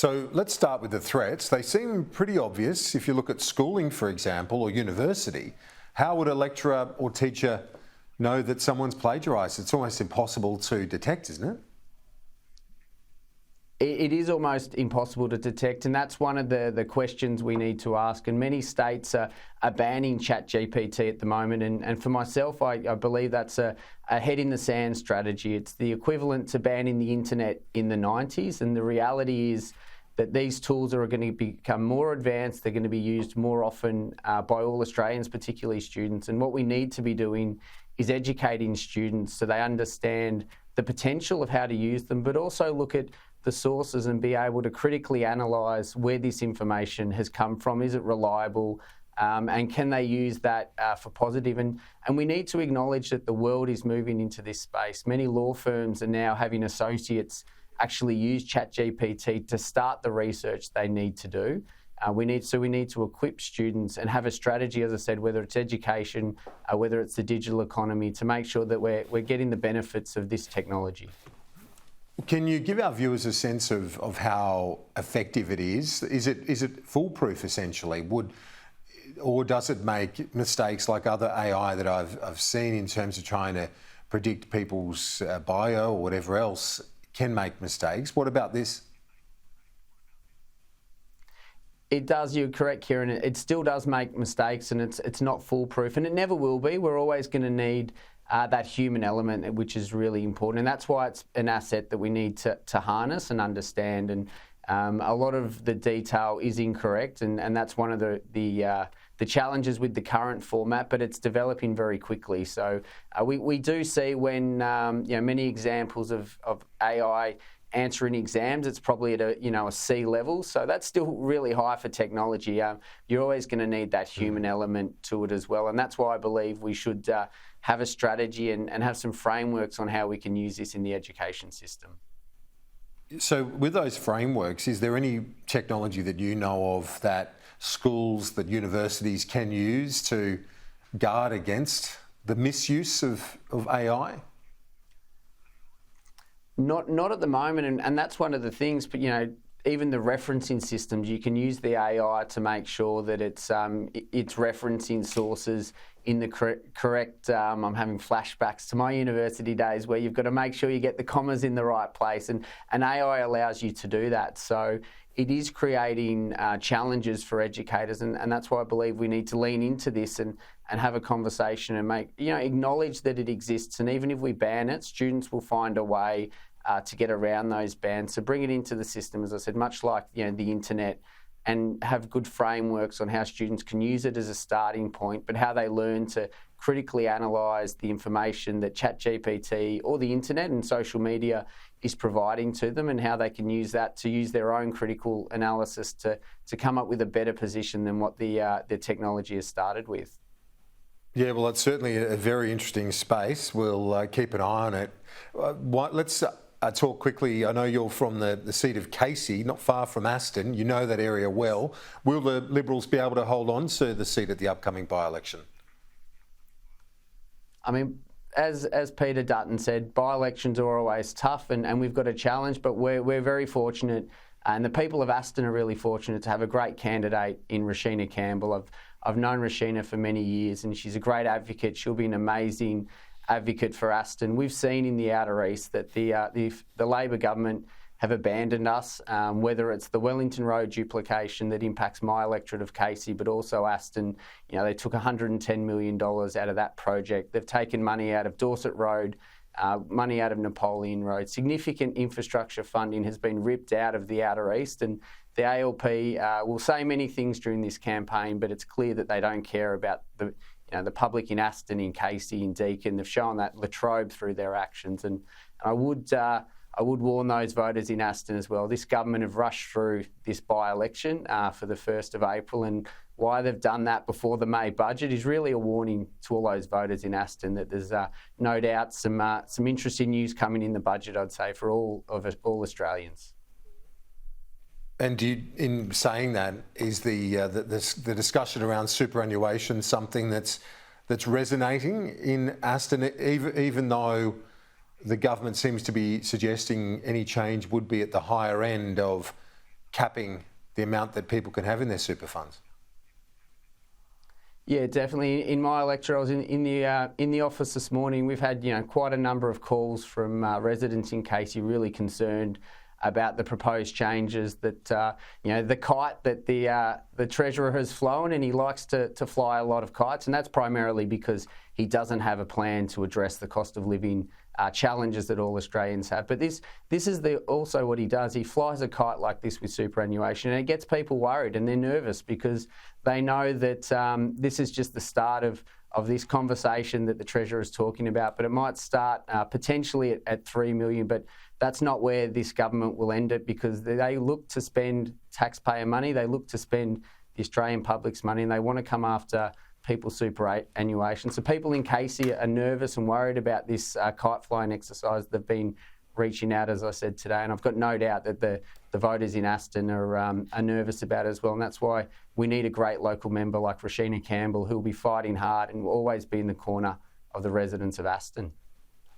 So let's start with the threats. They seem pretty obvious. If you look at schooling, for example, or university, how would a lecturer or teacher know that someone's plagiarised? It's almost impossible to detect, isn't it? It is almost impossible to detect, and that's one of the questions we need to ask. And many states are banning ChatGPT at the moment. And for myself, I believe that's a head in the sand strategy. It's the equivalent to banning the internet in the 90s. And the reality is that these tools are going to become more advanced. They're going to be used more often by all Australians, particularly students. And what we need to be doing is educating students so they understand the potential of how to use them, but also look at the sources and be able to critically analyse where this information has come from. Is it reliable? And can they use that for positive? And we need to acknowledge that the world is moving into this space. Many law firms are now having associates actually use ChatGPT to start the research they need to do. We need to equip students and have a strategy, as I said, whether it's education, whether it's the digital economy, to make sure that we're getting the benefits of this technology. Can you give our viewers a sense of how effective it is? Is it foolproof essentially? Or does it make mistakes like other AI that I've seen in terms of trying to predict people's bio or whatever else can make mistakes? What about this? It does, you're correct, Kieran. It still does make mistakes, and it's not foolproof, and it never will be. We're always going to need that human element, which is really important, and that's why it's an asset that we need to harness and understand. And a lot of the detail is incorrect, and that's one of the challenges with the current format. But it's developing very quickly. So we do see when many examples of AI answering exams, it's probably at a C level. So that's still really high for technology. You're always going to need that human element to it as well, and that's why I believe we should have a strategy and have some frameworks on how we can use this in the education system. So with those frameworks, is there any technology that you know of that schools, that universities can use to guard against the misuse of AI? Not at the moment, and that's one of the things, but even the referencing systems, you can use the AI to make sure that it's referencing sources in the correct. I'm having flashbacks to my university days where you've got to make sure you get the commas in the right place, and AI allows you to do that. So it is creating challenges for educators, and that's why I believe we need to lean into this and have a conversation and acknowledge that it exists. And even if we ban it, students will find a way to get around those bans. So bring it into the system, as I said, much like the internet, and have good frameworks on how students can use it as a starting point, but how they learn to critically analyse the information that ChatGPT or the internet and social media is providing to them, and how they can use that to use their own critical analysis to come up with a better position than what the technology has started with. Yeah, well, it's certainly a very interesting space. We'll keep an eye on it. Let's talk quickly. I know you're from the seat of Casey, not far from Aston. You know that area well. Will the Liberals be able to hold on to the seat at the upcoming by-election? I mean, as Peter Dutton said, by-elections are always tough, and we've got a challenge, but we're very fortunate, and the people of Aston are really fortunate to have a great candidate in Rashina Campbell. I've known Rashina for many years, and she's a great advocate. She'll be an amazing advocate for Aston. We've seen in the Outer East that the Labor government have abandoned us, whether it's the Wellington Road duplication that impacts my electorate of Casey, but also Aston. They took $110 million out of that project. They've taken money out of Dorset Road, money out of Napoleon Road. Significant infrastructure funding has been ripped out of the Outer East, and the ALP will say many things during this campaign, but it's clear that they don't care about the public in Aston, in Casey, in Deakin. They've shown that Latrobe through their actions, and I would warn those voters in Aston as well. This government have rushed through this by-election for the 1st of April, and why they've done that before the May budget is really a warning to all those voters in Aston that there's no doubt some interesting news coming in the budget, I'd say, for all Australians. And in saying that, is the discussion around superannuation something that's resonating in Aston, even though the government seems to be suggesting any change would be at the higher end of capping the amount that people can have in their super funds? Yeah, definitely. In my electorate, I was in the office this morning. We've had quite a number of calls from residents in Casey really concerned about the proposed changes that the kite that the Treasurer has flown, and he likes to fly a lot of kites, and that's primarily because he doesn't have a plan to address the cost of living challenges that all Australians have. But this is also what he does. He flies a kite like this with superannuation, and it gets people worried, and they're nervous because they know that this is just the start of this conversation that the Treasurer is talking about. But it might start potentially at 3 million, but that's not where this government will end it, because they look to spend taxpayer money, they look to spend the Australian public's money, and they want to come after people's superannuation. So people in Casey are nervous and worried about this kite flying exercise. They've been reaching out, as I said today, and I've got no doubt that the voters in Aston are nervous about it as well, and that's why we need a great local member like Rashina Campbell, who will be fighting hard and will always be in the corner of the residents of Aston.